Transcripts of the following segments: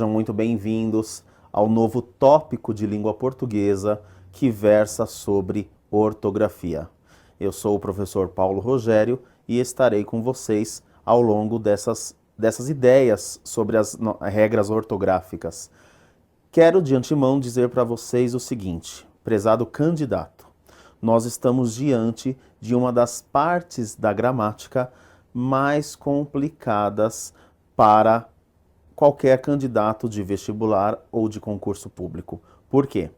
Sejam muito bem-vindos ao novo tópico de língua portuguesa que versa sobre ortografia. Eu sou o professor Paulo Rogério e estarei com vocês ao longo dessas ideias sobre as regras ortográficas. Quero de antemão dizer para vocês o seguinte, prezado candidato, nós estamos diante de uma das partes da gramática mais complicadas para qualquer candidato de vestibular ou de concurso público. Por quê?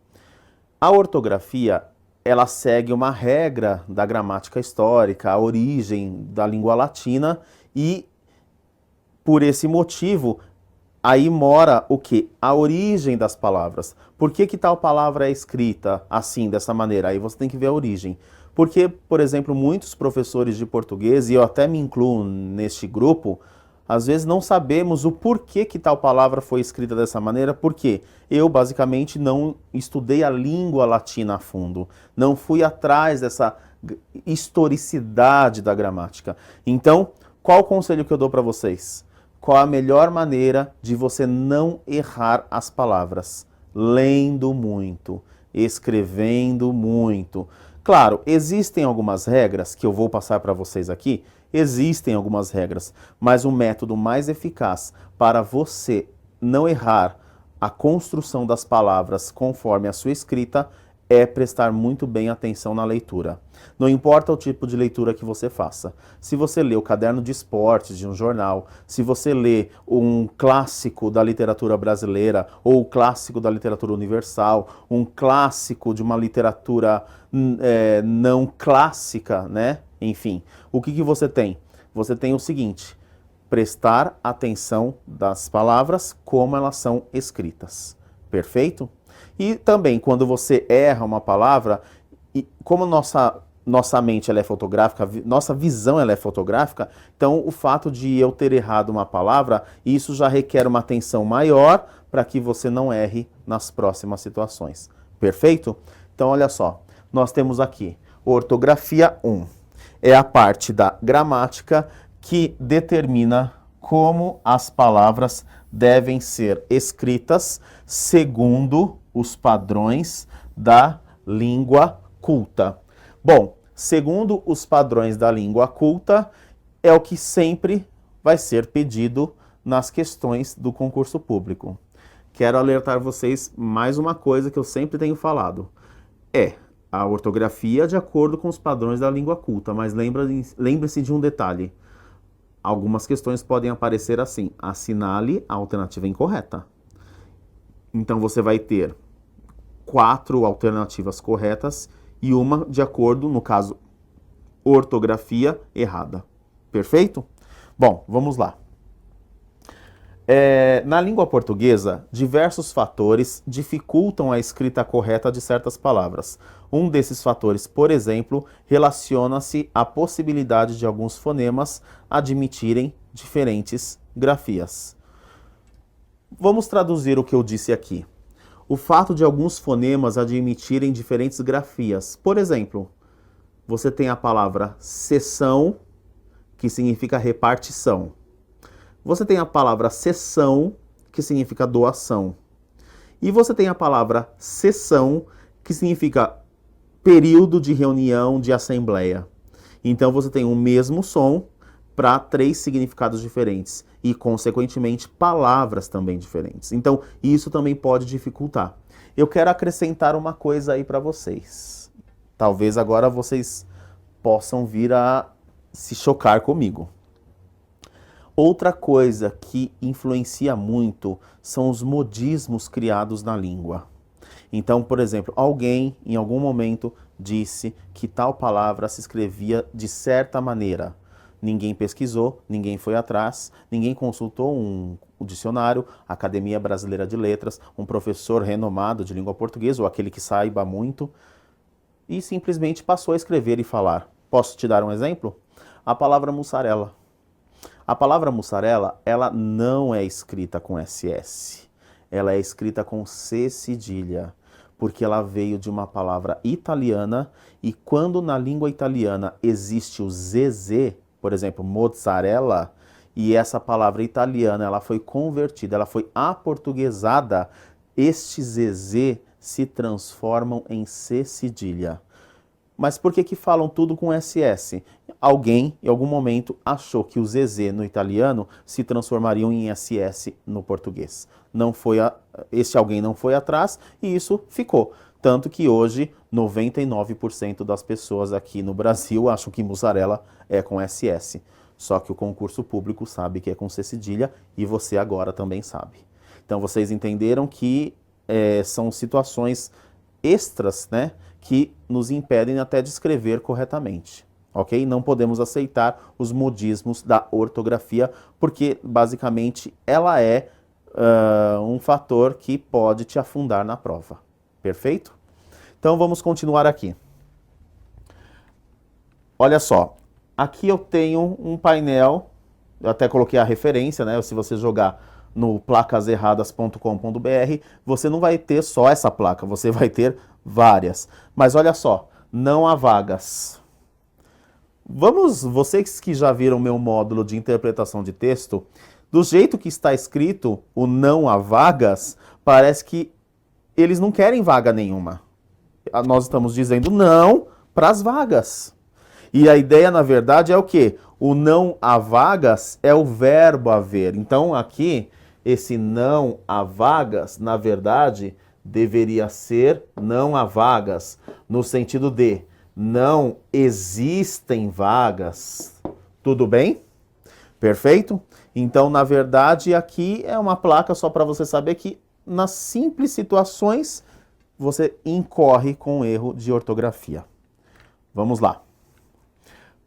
A ortografia, ela segue uma regra da gramática histórica, a origem da língua latina e, por esse motivo, aí mora o quê? A origem das palavras. Por que tal palavra é escrita assim, dessa maneira? Aí você tem que ver a origem. Porque, por exemplo, muitos professores de português, e eu até me incluo neste grupo, às vezes não sabemos o porquê que tal palavra foi escrita dessa maneira, porque eu basicamente não estudei a língua latina a fundo, não fui atrás dessa historicidade da gramática. Então, qual o conselho que eu dou para vocês? Qual a melhor maneira de você não errar as palavras? Lendo muito, escrevendo muito. Claro, existem algumas regras que eu vou passar para vocês aqui. Existem algumas regras, mas o método mais eficaz para você não errar a construção das palavras conforme a sua escrita é prestar muito bem atenção na leitura. Não importa o tipo de leitura que você faça. Se você lê o caderno de esportes de um jornal, se você lê um clássico da literatura brasileira ou o clássico da literatura universal, um clássico de uma literatura não clássica, né? Enfim, o que você tem? Você tem o seguinte, prestar atenção das palavras como elas são escritas. Perfeito? E também, quando você erra uma palavra, como nossa mente ela é fotográfica, nossa visão ela é fotográfica, então o fato de eu ter errado uma palavra, isso já requer uma atenção maior para que você não erre nas próximas situações. Perfeito? Então, olha só, nós temos aqui ortografia 1. É a parte da gramática que determina como as palavras devem ser escritas segundo os padrões da língua culta. Bom, segundo os padrões da língua culta, é o que sempre vai ser pedido nas questões do concurso público. Quero alertar vocês mais uma coisa que eu sempre tenho falado. A ortografia de acordo com os padrões da língua culta, mas lembre-se de um detalhe. Algumas questões podem aparecer assim, assinale a alternativa incorreta. Então você vai ter 4 alternativas corretas e uma de acordo, no caso, ortografia errada. Perfeito? Bom, vamos lá. Na língua portuguesa, diversos fatores dificultam a escrita correta de certas palavras. Um desses fatores, por exemplo, relaciona-se à possibilidade de alguns fonemas admitirem diferentes grafias. Vamos traduzir o que eu disse aqui. O fato de alguns fonemas admitirem diferentes grafias. Por exemplo, você tem a palavra seção, que significa repartição. Você tem a palavra sessão, que significa doação. E você tem a palavra sessão, que significa período de reunião, de assembleia. Então você tem o mesmo som para 3 significados diferentes e, consequentemente, palavras também diferentes. Então, isso também pode dificultar. Eu quero acrescentar uma coisa aí para vocês. Talvez agora vocês possam vir a se chocar comigo. Outra coisa que influencia muito são os modismos criados na língua. Então, por exemplo, alguém em algum momento disse que tal palavra se escrevia de certa maneira. Ninguém pesquisou, ninguém foi atrás, ninguém consultou um dicionário, a Academia Brasileira de Letras, um professor renomado de língua portuguesa ou aquele que saiba muito, e simplesmente passou a escrever e falar. Posso te dar um exemplo? A palavra mussarela. A palavra mussarela, ela não é escrita com SS, ela é escrita com C cedilha, porque ela veio de uma palavra italiana e quando na língua italiana existe o ZZ, por exemplo, mozzarella, e essa palavra italiana ela foi convertida, ela foi aportuguesada, estes ZZ se transformam em C cedilha. Mas por que falam tudo com SS? Alguém, em algum momento, achou que o ZZ no italiano se transformariam em SS no português. Esse alguém não foi atrás e isso ficou. Tanto que hoje 99% das pessoas aqui no Brasil acham que mussarela é com SS. Só que o concurso público sabe que é com C cedilha e você agora também sabe. Então vocês entenderam que são situações extras, né, que nos impedem até de escrever corretamente, ok? Não podemos aceitar os modismos da ortografia, porque basicamente ela é um fator que pode te afundar na prova, perfeito? Então vamos continuar aqui. Olha só, aqui eu tenho um painel, eu até coloquei a referência, né? Se você jogar no placaserradas.com.br, você não vai ter só essa placa, você vai ter várias. Mas olha só, não há vagas. Vocês que já viram meu módulo de interpretação de texto, do jeito que está escrito o não há vagas, parece que eles não querem vaga nenhuma. Nós estamos dizendo não para as vagas. E a ideia, na verdade, é o quê? O não há vagas é o verbo haver. Então, aqui, esse não há vagas, na verdade, deveria ser não há vagas, no sentido de não existem vagas. Tudo bem? Perfeito? Então, na verdade, aqui é uma placa só para você saber que, nas simples situações, você incorre com erro de ortografia. Vamos lá.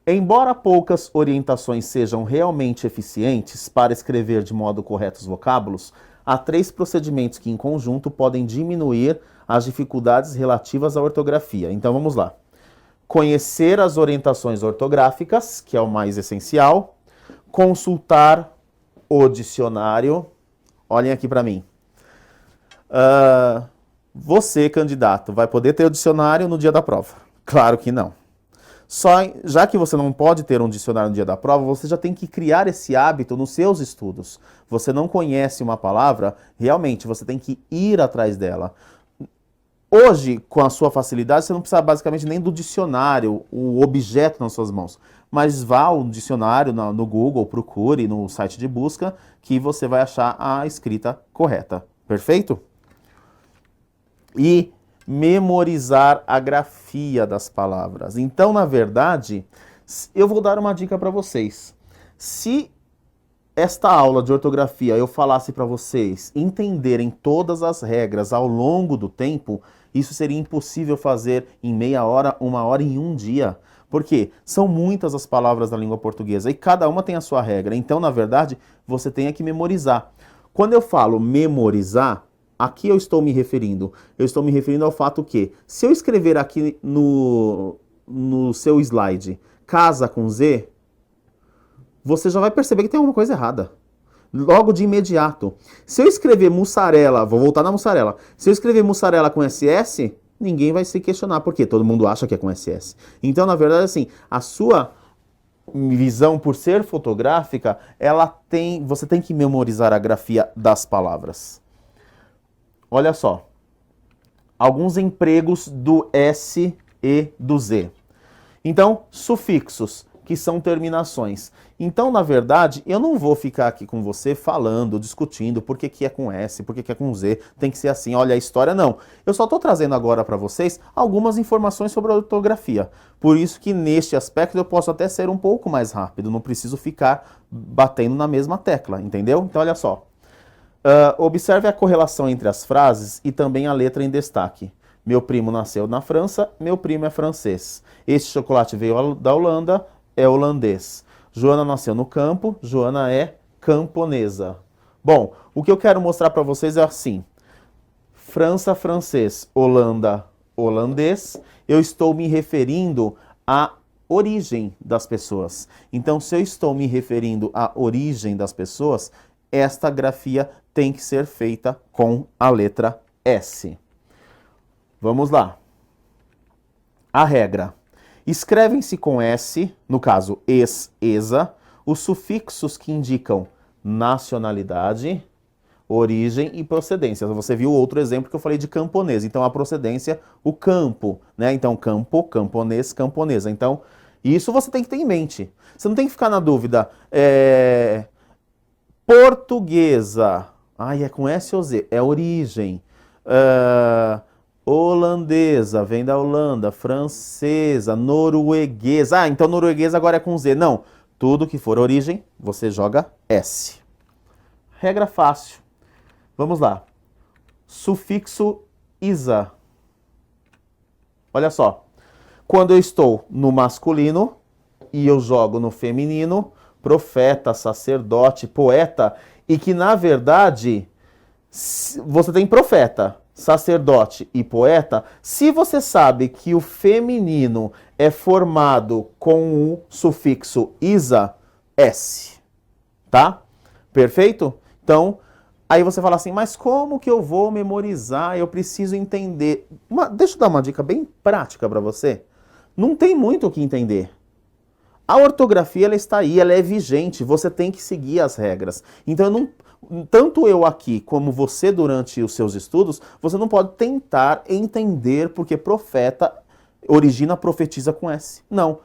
Embora poucas orientações sejam realmente eficientes para escrever de modo correto os vocábulos, há 3 procedimentos que, em conjunto, podem diminuir as dificuldades relativas à ortografia. Então, vamos lá. Conhecer as orientações ortográficas, que é o mais essencial. Consultar o dicionário. Olhem aqui para mim. Você, candidato, vai poder ter o dicionário no dia da prova? Claro que não. Já que você não pode ter um dicionário no dia da prova, você já tem que criar esse hábito nos seus estudos. Você não conhece uma palavra, realmente você tem que ir atrás dela. Hoje, com a sua facilidade, você não precisa basicamente nem do dicionário, o objeto nas suas mãos. Mas vá ao dicionário no Google, procure no site de busca, que você vai achar a escrita correta. Perfeito? E memorizar a grafia das palavras. Então, na verdade, eu vou dar uma dica para vocês. Se esta aula de ortografia eu falasse para vocês entenderem todas as regras ao longo do tempo, isso seria impossível fazer em meia hora, 1 hora e em um dia. Porque são muitas as palavras da língua portuguesa e cada uma tem a sua regra. Então, na verdade, você tem que memorizar. Quando eu falo memorizar, aqui eu estou me referindo? Eu estou me referindo ao fato que, se eu escrever aqui no seu slide, casa com Z, você já vai perceber que tem alguma coisa errada. Logo de imediato. Se eu escrever mussarela, vou voltar na mussarela. Se eu escrever mussarela com SS, ninguém vai se questionar, porque todo mundo acha que é com SS. Então, na verdade, assim, a sua visão, por ser fotográfica, você tem que memorizar a grafia das palavras. Olha só, alguns empregos do S e do Z. Então, sufixos, que são terminações. Então, na verdade, eu não vou ficar aqui com você falando, discutindo por que é com S, por que é com Z, tem que ser assim, olha a história, não. Eu só estou trazendo agora para vocês algumas informações sobre a ortografia. Por isso que neste aspecto eu posso até ser um pouco mais rápido, não preciso ficar batendo na mesma tecla, entendeu? Então, olha só. Observe a correlação entre as frases e também a letra em destaque. Meu primo nasceu na França, meu primo é francês. Este chocolate veio da Holanda, é holandês. Joana nasceu no campo, Joana é camponesa. Bom, o que eu quero mostrar para vocês é assim. França, francês, Holanda, holandês. Eu estou me referindo à origem das pessoas. Então, se eu estou me referindo à origem das pessoas, esta grafia tem que ser feita com a letra S. Vamos lá. A regra. Escrevem-se com S, no caso ex, exa, os sufixos que indicam nacionalidade, origem e procedência. Você viu outro exemplo que eu falei de camponês. Então, a procedência, o campo, né? Então, campo, camponês, camponesa. Então, isso você tem que ter em mente. Você não tem que ficar na dúvida. Portuguesa. Ai, é com S ou Z? É origem. Holandesa, vem da Holanda. Francesa, norueguesa. Ah, então norueguesa agora é com Z. Não. Tudo que for origem, você joga S. Regra fácil. Vamos lá. Sufixo isa. Olha só. Quando eu estou no masculino e eu jogo no feminino, profeta, sacerdote, poeta, e que na verdade você tem profeta, sacerdote e poeta, se você sabe que o feminino é formado com o sufixo isa, S, tá? Perfeito? Então, aí você fala assim, mas como que eu vou memorizar? Eu preciso entender. Deixa eu dar uma dica bem prática para você. Não tem muito o que entender. A ortografia ela está aí, ela é vigente, você tem que seguir as regras. Então, tanto eu aqui como você durante os seus estudos, você não pode tentar entender porque profeta origina, profetiza com S. Não.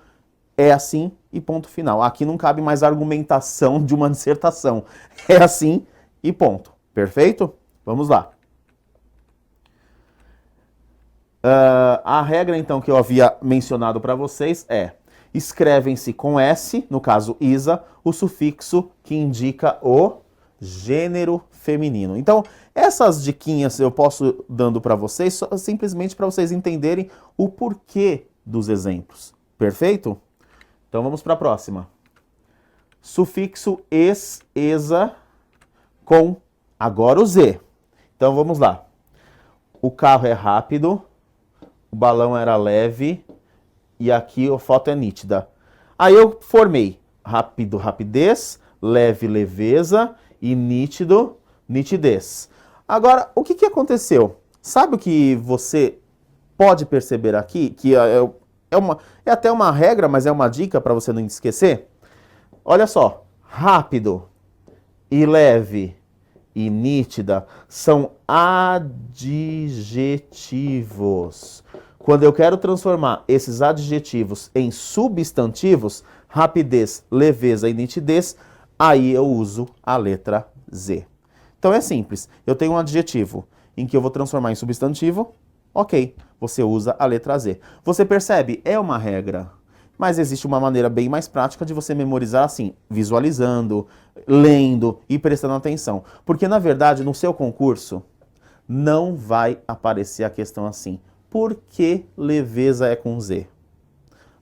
É assim e ponto final. Aqui não cabe mais argumentação de uma dissertação. É assim e ponto. Perfeito? Vamos lá. A regra, então, que eu havia mencionado para vocês é: escrevem-se com S, no caso isa, o sufixo que indica o gênero feminino. Então, essas diquinhas eu posso dando para vocês simplesmente para vocês entenderem o porquê dos exemplos. Perfeito? Então, vamos para a próxima. Sufixo es, esa, com agora o Z. Então, vamos lá. O carro é rápido, o balão era leve e aqui a foto é nítida. Aí eu formei rápido, rapidez, leve, leveza e nítido, nitidez. Agora, o que aconteceu? Sabe o que você pode perceber aqui? Que é até uma regra, mas é uma dica para você não esquecer. Olha só, rápido e leve e nítida são adjetivos. Quando eu quero transformar esses adjetivos em substantivos, rapidez, leveza e nitidez, aí eu uso a letra Z. Então é simples. Eu tenho um adjetivo em que eu vou transformar em substantivo, ok, você usa a letra Z. Você percebe? É uma regra. Mas existe uma maneira bem mais prática de você memorizar assim, visualizando, lendo e prestando atenção. Porque, na verdade, no seu concurso, não vai aparecer a questão assim. Por que leveza é com Z?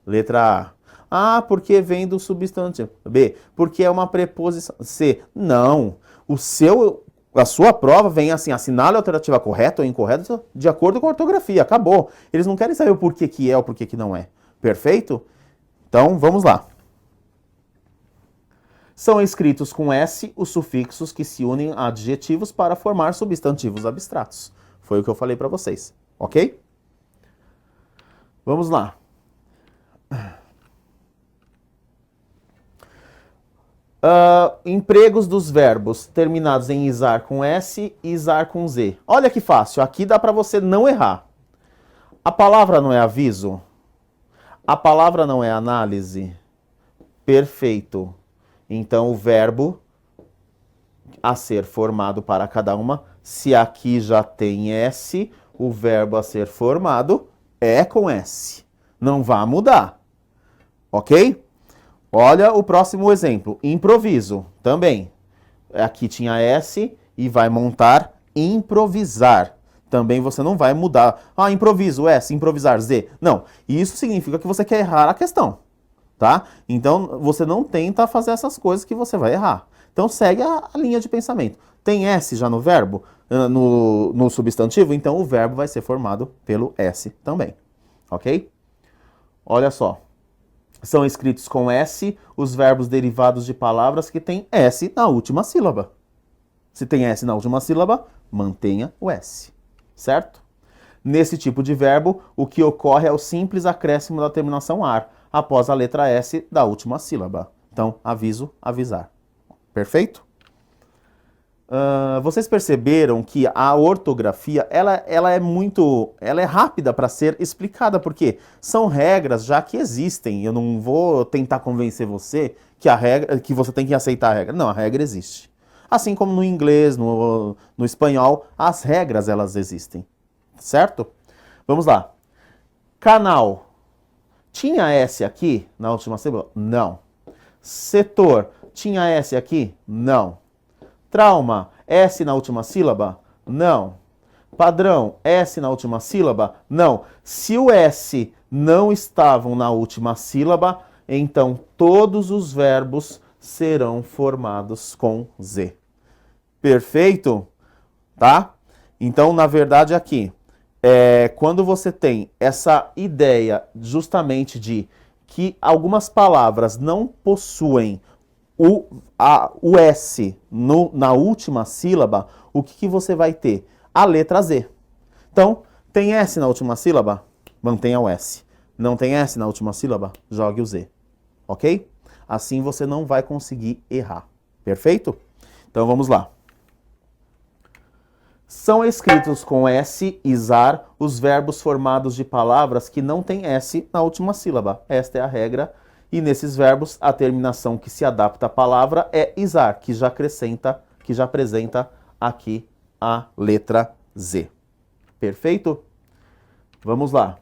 Letra A. Ah, porque vem do substantivo. B. Porque é uma preposição. C. Não. A sua prova vem assim, assinale a alternativa correta ou incorreta de acordo com a ortografia. Acabou. Eles não querem saber o porquê que é ou porquê que não é. Perfeito? Então, vamos lá. São escritos com S os sufixos que se unem a adjetivos para formar substantivos abstratos. Foi o que eu falei para vocês, ok? Vamos lá. Empregos dos verbos terminados em isar com S e isar com Z. Olha que fácil, aqui dá para você não errar. A palavra não é aviso? A palavra não é análise? Perfeito. Então, o verbo a ser formado para cada uma, se aqui já tem S, o verbo a ser formado é com S. Não vai mudar. Ok? Olha o próximo exemplo. Improviso. Também. Aqui tinha S e vai montar improvisar. Também você não vai mudar. Ah, improviso S, improvisar Z. Não. Isso significa que você quer errar a questão. Tá? Então, você não tenta fazer essas coisas que você vai errar. Então, segue a linha de pensamento. Tem S já no verbo, no substantivo, então o verbo vai ser formado pelo S também. Ok? Olha só. São escritos com S os verbos derivados de palavras que têm S na última sílaba. Se tem S na última sílaba, mantenha o S. Certo? Nesse tipo de verbo, o que ocorre é o simples acréscimo da terminação ar após a letra S da última sílaba. Então, aviso, avisar. Perfeito? Vocês perceberam que a ortografia, ela é rápida para ser explicada, porque são regras já que existem. Eu não vou tentar convencer você que você tem que aceitar a regra. Não, a regra existe. Assim como no inglês, no espanhol, as regras elas existem. Certo? Vamos lá. Canal. Tinha S aqui na última sílaba? Não. Setor. Tinha S aqui? Não. Trauma, S na última sílaba? Não. Padrão, S na última sílaba? Não. Se o S não estavam na última sílaba, então todos os verbos serão formados com Z. Perfeito? Tá? Então, na verdade, aqui, quando você tem essa ideia justamente de que algumas palavras não possuem o S na última sílaba, o que você vai ter? A letra Z. Então, tem S na última sílaba? Mantenha o S. Não tem S na última sílaba? Jogue o Z. Ok? Assim você não vai conseguir errar. Perfeito? Então vamos lá. São escritos com S e ZAR os verbos formados de palavras que não têm S na última sílaba. Esta é a regra. E nesses verbos, a terminação que se adapta à palavra é izar, que já apresenta aqui a letra Z. Perfeito? Vamos lá.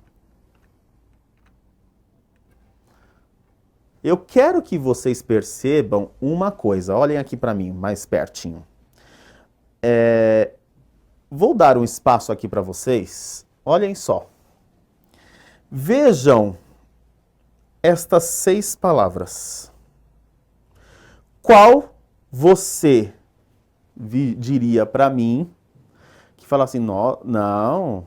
Eu quero que vocês percebam uma coisa. Olhem aqui para mim, mais pertinho. Vou dar um espaço aqui para vocês. Olhem só. Vejam estas 6 palavras. Qual você diria para mim que fala assim, não,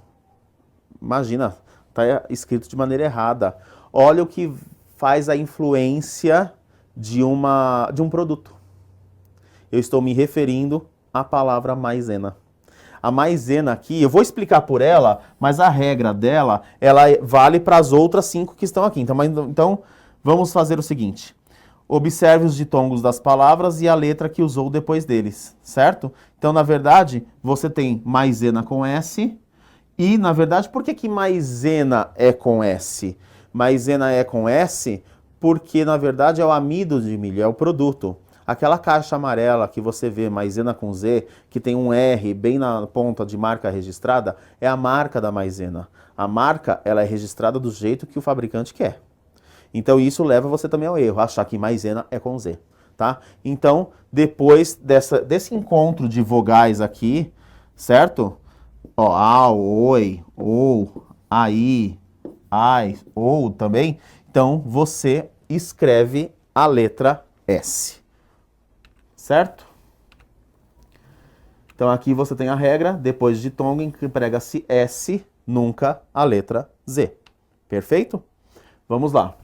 imagina, está escrito de maneira errada. Olha o que faz a influência de um produto. Eu estou me referindo à palavra maisena. A maisena aqui, eu vou explicar por ela, mas a regra dela, ela vale para as outras 5 que estão aqui. Então, vamos fazer o seguinte. Observe os ditongos das palavras e a letra que usou depois deles, certo? Então, na verdade, você tem maisena com S. E, na verdade, por que maisena é com S? Maisena é com S porque, na verdade, é o amido de milho, é o produto. Aquela caixa amarela que você vê, maisena com Z, que tem um R bem na ponta de marca registrada, é a marca da maisena. A marca, ela é registrada do jeito que o fabricante quer. Então isso leva você também ao erro, achar que maisena é com Z, tá? Então, depois desse encontro de vogais aqui, certo? Ó, ao, oi, ou, aí, ai, ou também. Então, você escreve a letra S. Certo? Então aqui você tem a regra, depois de ditongo emprega-se S, nunca a letra Z. Perfeito? Vamos lá.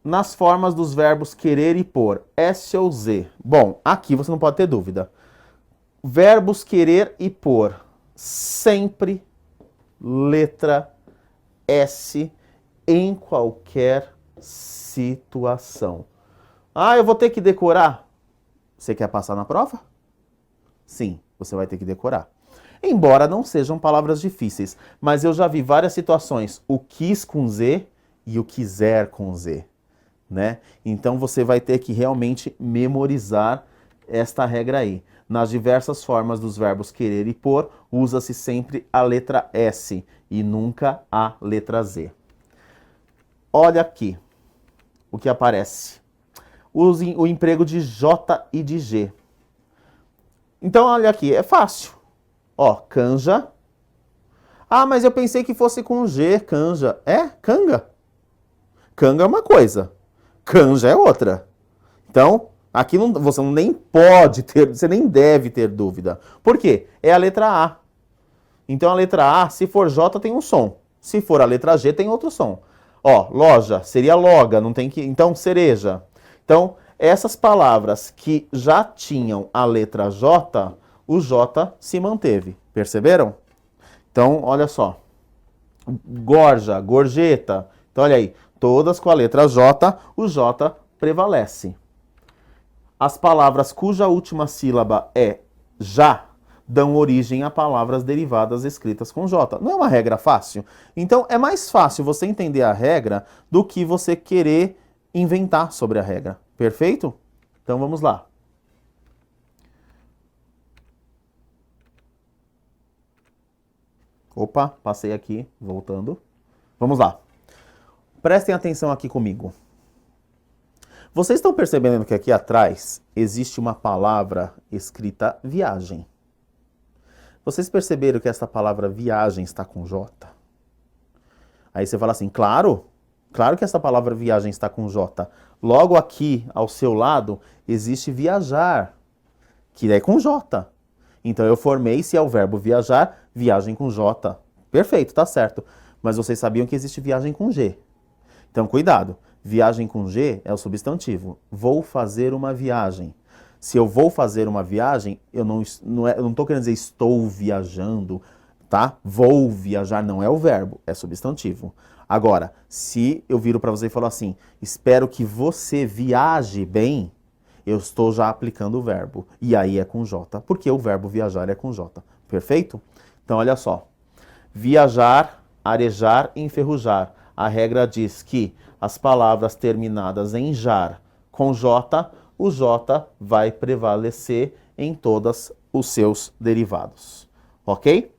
Nas formas dos verbos querer e pôr, S ou Z. Bom, aqui você não pode ter dúvida. Verbos querer e pôr, sempre letra S em qualquer situação. Ah, eu vou ter que decorar? Você quer passar na prova? Sim, você vai ter que decorar. Embora não sejam palavras difíceis, mas eu já vi várias situações, o quis com Z e o quiser com Z, né? Então você vai ter que realmente memorizar esta regra aí. Nas diversas formas dos verbos querer e pôr, usa-se sempre a letra S e nunca a letra Z. Olha aqui o que aparece. Use o emprego de J e de G. Então, olha aqui, é fácil. Ó, canja. Ah, mas eu pensei que fosse com G, canja. É, canga. Canga é uma coisa, canja é outra. Então, aqui você nem pode ter, você nem deve ter dúvida. Por quê? É a letra A. Então, a letra A, se for J, tem um som. Se for a letra G, tem outro som. Ó, loja, seria loga, não tem que... Então, cereja. Então, essas palavras que já tinham a letra J, o J se manteve. Perceberam? Então, olha só. Gorja, gorjeta. Então, olha aí. Todas com a letra J, o J prevalece. As palavras cuja última sílaba é já dão origem a palavras derivadas escritas com J. Não é uma regra fácil? Então é mais fácil você entender a regra do que você querer inventar sobre a regra. Perfeito? Então vamos lá. Opa, passei aqui, voltando. Vamos lá. Prestem atenção aqui comigo. Vocês estão percebendo que aqui atrás existe uma palavra escrita viagem. Vocês perceberam que essa palavra viagem está com J? Aí você fala assim, claro que essa palavra viagem está com J. Logo aqui, ao seu lado, existe viajar, que é com J. Então eu formei, se é o verbo viajar, viagem com J. Perfeito, tá certo. Mas vocês sabiam que existe viagem com G. Então cuidado, viagem com G é o substantivo. Vou fazer uma viagem. Se eu vou fazer uma viagem, eu não estou querendo dizer estou viajando, tá? Vou viajar não é o verbo, é substantivo. Agora, se eu viro para você e falo assim, espero que você viaje bem, eu estou já aplicando o verbo. E aí é com J, porque o verbo viajar é com J. Perfeito? Então, olha só. Viajar, arejar e enferrujar. A regra diz que as palavras terminadas em jar com J, o J vai prevalecer em todos os seus derivados. Ok?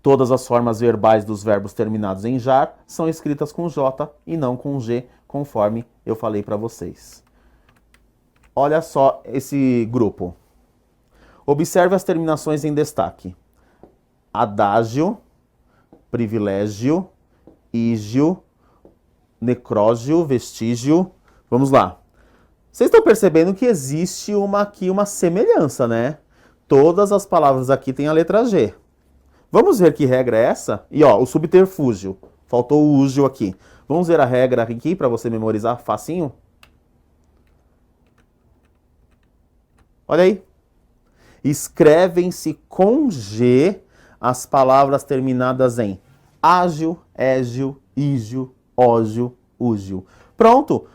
Todas as formas verbais dos verbos terminados em jar são escritas com J e não com G, conforme eu falei para vocês. Olha só esse grupo. Observe as terminações em destaque. Adágio, privilégio, ígio, necrógio, vestígio. Vamos lá. Vocês estão percebendo que existe aqui uma semelhança, né? Todas as palavras aqui têm a letra G. Vamos ver que regra é essa? E ó, o subterfúgio. Faltou o úgio aqui. Vamos ver a regra aqui para você memorizar facinho? Olha aí. Escrevem-se com G as palavras terminadas em ágil, égio, ígio, ógio, úgio. Pronto.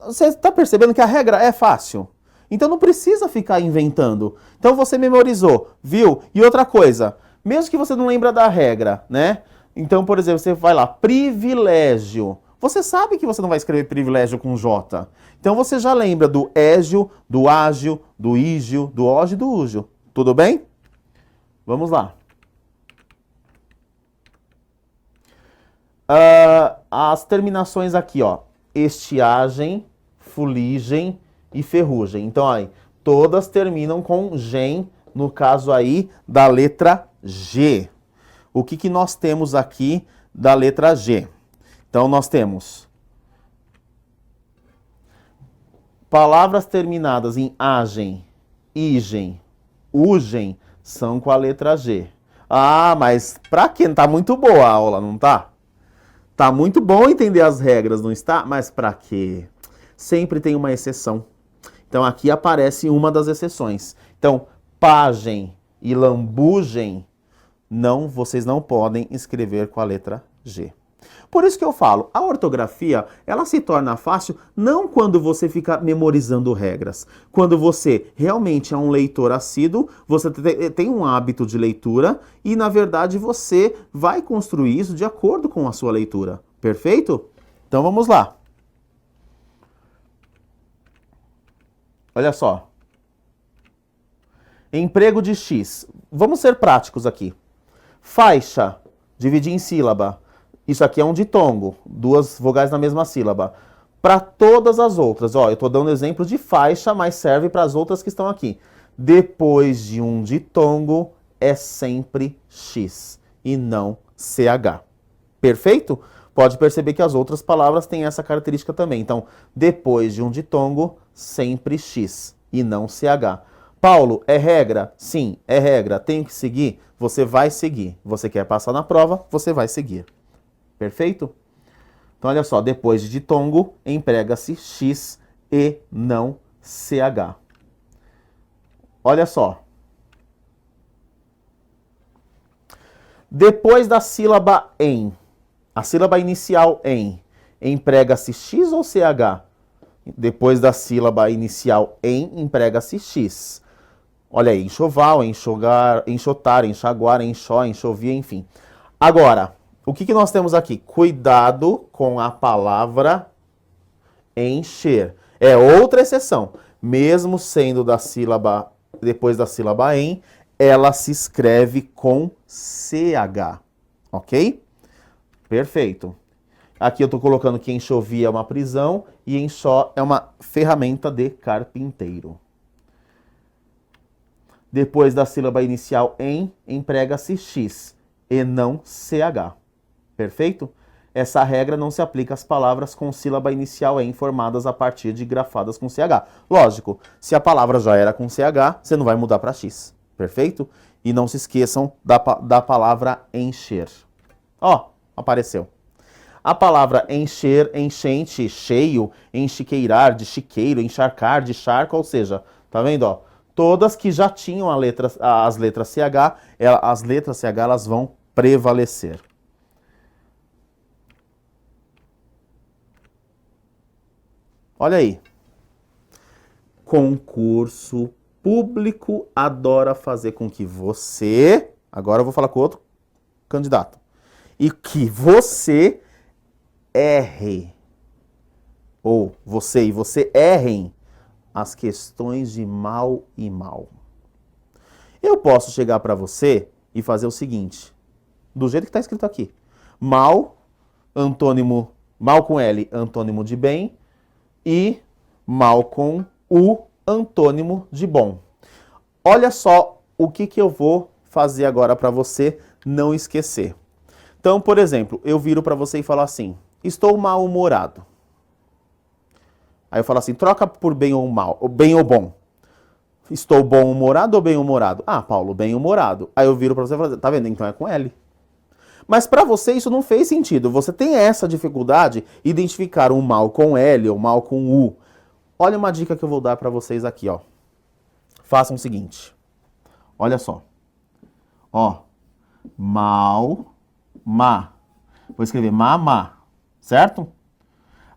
Você está percebendo que a regra é fácil? Então não precisa ficar inventando. Então você memorizou, viu? E outra coisa, mesmo que você não lembra da regra, né? Então, por exemplo, você vai lá, privilégio. Você sabe que você não vai escrever privilégio com J. Então você já lembra do égio, do ágil, do ígio, do ógio e do úgio. Tudo bem? Vamos lá. As terminações aqui, ó. Estiagem, fuligem e ferrugem. Então, aí, todas terminam com gen, no caso aí da letra G. O que nós temos aqui da letra G? Então, nós temos palavras terminadas em agem, igem, ugem, são com a letra G. Ah, mas pra quê? Tá muito boa a aula, não tá? Tá muito bom entender as regras, não está? Mas pra quê? Sempre tem uma exceção. Então, aqui aparece uma das exceções. Então, pagem e lambugem, vocês não podem escrever com a letra G. Por isso que eu falo, a ortografia, ela se torna fácil não quando você fica memorizando regras. Quando você realmente é um leitor assíduo, você tem um hábito de leitura e, na verdade, você vai construir isso de acordo com a sua leitura. Perfeito? Então, vamos lá. Olha só. Emprego de X. Vamos ser práticos aqui. Faixa, dividir em sílaba. Isso aqui é um ditongo, duas vogais na mesma sílaba. Para todas as outras, ó, eu estou dando exemplo de faixa, mas serve para as outras que estão aqui. Depois de um ditongo, é sempre X e não CH. Perfeito? Pode perceber que as outras palavras têm essa característica também. Então, depois de um ditongo, sempre X e não CH. Paulo, é regra? Sim, é regra. Tenho que seguir? Você vai seguir. Você quer passar na prova? Você vai seguir. Perfeito? Então, olha só. Depois de ditongo, emprega-se X e não CH. Olha só. Depois da sílaba em, A sílaba inicial em emprega-se X ou CH? Depois da sílaba inicial em, emprega-se X. Olha aí, enxoval, enxogar, enxotar, enxaguar, enxó, enxovia, enfim. Agora, o que nós temos aqui? Cuidado com a palavra encher. É outra exceção. Mesmo sendo da sílaba, depois da sílaba em, ela se escreve com CH. Ok? Perfeito. Aqui eu estou colocando que enxovia é uma prisão e enxó é uma ferramenta de carpinteiro. Depois da sílaba inicial em, emprega-se X e não CH. Perfeito? Essa regra não se aplica às palavras com sílaba inicial em formadas a partir de grafadas com CH. Lógico, se a palavra já era com CH, você não vai mudar para X. Perfeito? E não se esqueçam da palavra encher. Ó, apareceu. A palavra encher, enchente, cheio, enchiqueirar, de chiqueiro, encharcar, de charca, ou seja, tá vendo, ó? Todas que já tinham as letras CH, as letras CH elas vão prevalecer. Olha aí. Concurso público adora fazer com que você, agora eu vou falar com outro candidato, e que você erre, ou você e você errem as questões de mal e mal. Eu posso chegar para você e fazer o seguinte, do jeito que está escrito aqui. Mal, antônimo, mal com L, antônimo de bem, e mal com U, antônimo de bom. Olha só o que eu vou fazer agora para você não esquecer. Então, por exemplo, eu viro para você e falo assim, estou mal-humorado. Aí eu falo assim, troca por bem ou mal, ou bem ou bom. Estou bom-humorado ou bem-humorado? Ah, Paulo, bem-humorado. Aí eu viro para você e falo, tá vendo? Então é com L. Mas para você isso não fez sentido. Você tem essa dificuldade de identificar um mal com L ou mal com U. Olha uma dica que eu vou dar para vocês aqui, ó. Façam o seguinte. Olha só. Ó. Mal, ma. Vou escrever ma. Certo?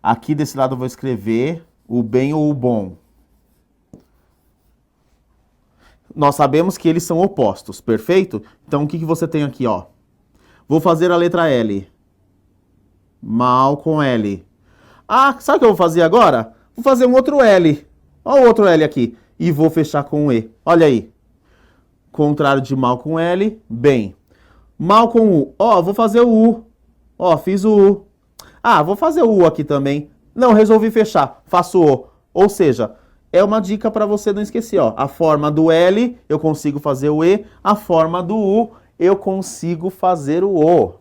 Aqui desse lado eu vou escrever o bem ou o bom. Nós sabemos que eles são opostos, perfeito? Então o que você tem aqui, ó? Vou fazer a letra L. Mal com L. Ah, sabe o que eu vou fazer agora? Vou fazer um outro L. Olha o outro L aqui. E vou fechar com um E. Olha aí. Contrário de mal com L, bem. Mal com U. Ó, vou fazer o U. Ó, fiz o U. Ah, vou fazer o U aqui também. Não, resolvi fechar. Faço O. Ou seja, é uma dica para você não esquecer, ó. A forma do L, eu consigo fazer o E. A forma do U, eu consigo fazer o O.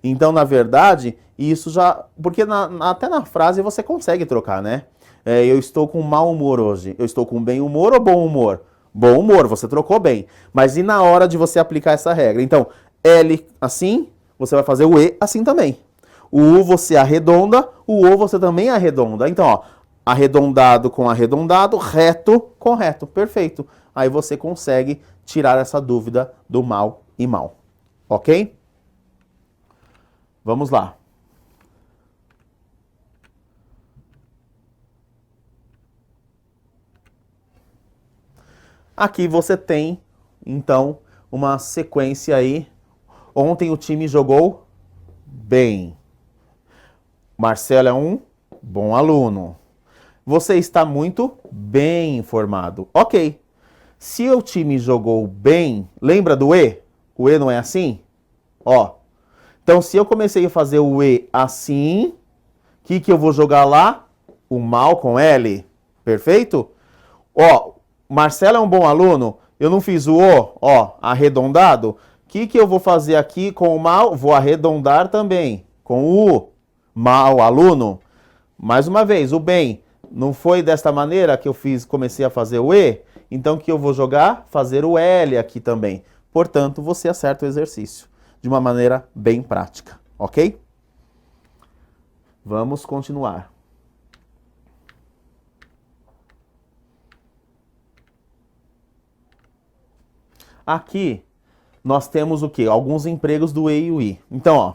Então, na verdade, isso já... Porque até na frase você consegue trocar, né? Eu estou com mau humor hoje. Eu estou com bem humor ou bom humor? Bom humor, você trocou bem. Mas e na hora de você aplicar essa regra? Então, L assim, você vai fazer o E assim também. O U você arredonda, o O você também arredonda. Então, ó, arredondado com arredondado, reto com reto. Perfeito. Aí você consegue tirar essa dúvida do mal e mal. Ok? Vamos lá. Aqui você tem, então, uma sequência aí. Ontem o time jogou bem. Marcelo é um bom aluno. Você está muito bem informado. Ok. Se o time jogou bem, lembra do E? O E não é assim? Ó. Então, se eu comecei a fazer o E assim, o que eu vou jogar lá? O mal com L. Perfeito? Ó, Marcelo é um bom aluno. Eu não fiz o O, ó, arredondado. O que eu vou fazer aqui com o mal? Vou arredondar também. Com o U, mal aluno. Mais uma vez, o bem. Não foi desta maneira que eu comecei a fazer o E? Então, o que eu vou jogar? Fazer o L aqui também. Portanto, você acerta o exercício de uma maneira bem prática, ok? Vamos continuar. Aqui, nós temos o quê? Alguns empregos do E e o I. Então, ó,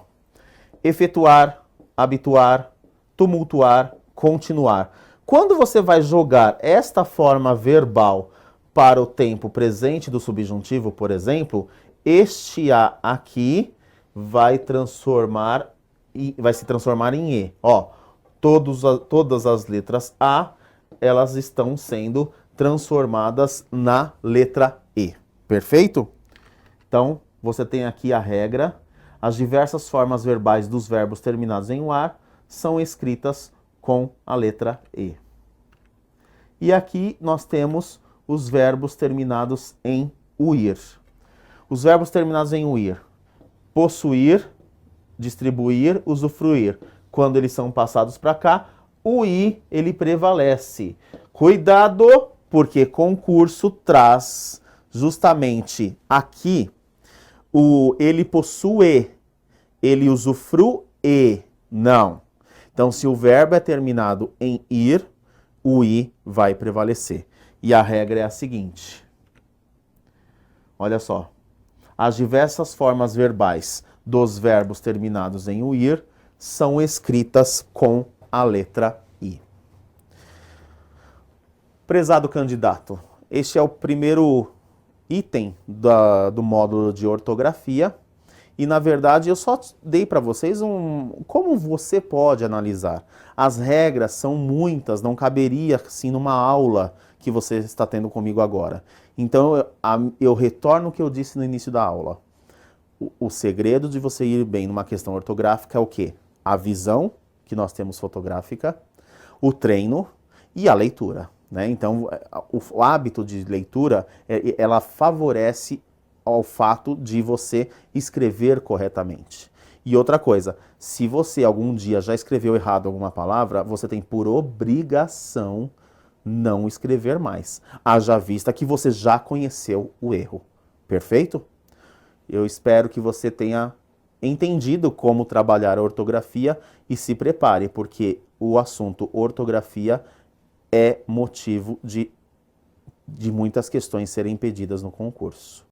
efetuar, habituar, tumultuar, continuar. Quando você vai jogar esta forma verbal para o tempo presente do subjuntivo, por exemplo, este A aqui vai se transformar em E. Ó, todas as letras A, elas estão sendo transformadas na letra E. Perfeito? Então, você tem aqui a regra. As diversas formas verbais dos verbos terminados em UAR são escritas com a letra E. E aqui nós temos os verbos terminados em UIR. Os verbos terminados em UIR: possuir, distribuir, usufruir. Quando eles são passados para cá, o I ele prevalece. Cuidado, porque concurso traz justamente aqui o ele possui, ele usufrui, não. Então, se o verbo é terminado em ir, o I vai prevalecer. E a regra é a seguinte. Olha só. As diversas formas verbais dos verbos terminados em ir são escritas com a letra I. Prezado candidato, este é o primeiro item do módulo de ortografia. E, na verdade, eu só dei para vocês como você pode analisar. As regras são muitas, não caberia assim numa aula que você está tendo comigo agora. Então, eu retorno o que eu disse no início da aula. O segredo de você ir bem numa questão ortográfica é o quê? A visão que nós temos fotográfica, o treino e a leitura, né? Então, o hábito de leitura, ela favorece ao fato de você escrever corretamente. E outra coisa, se você algum dia já escreveu errado alguma palavra, você tem por obrigação não escrever mais. Haja vista que você já conheceu o erro. Perfeito? Eu espero que você tenha entendido como trabalhar a ortografia e se prepare, porque o assunto ortografia é motivo de muitas questões serem pedidas no concurso.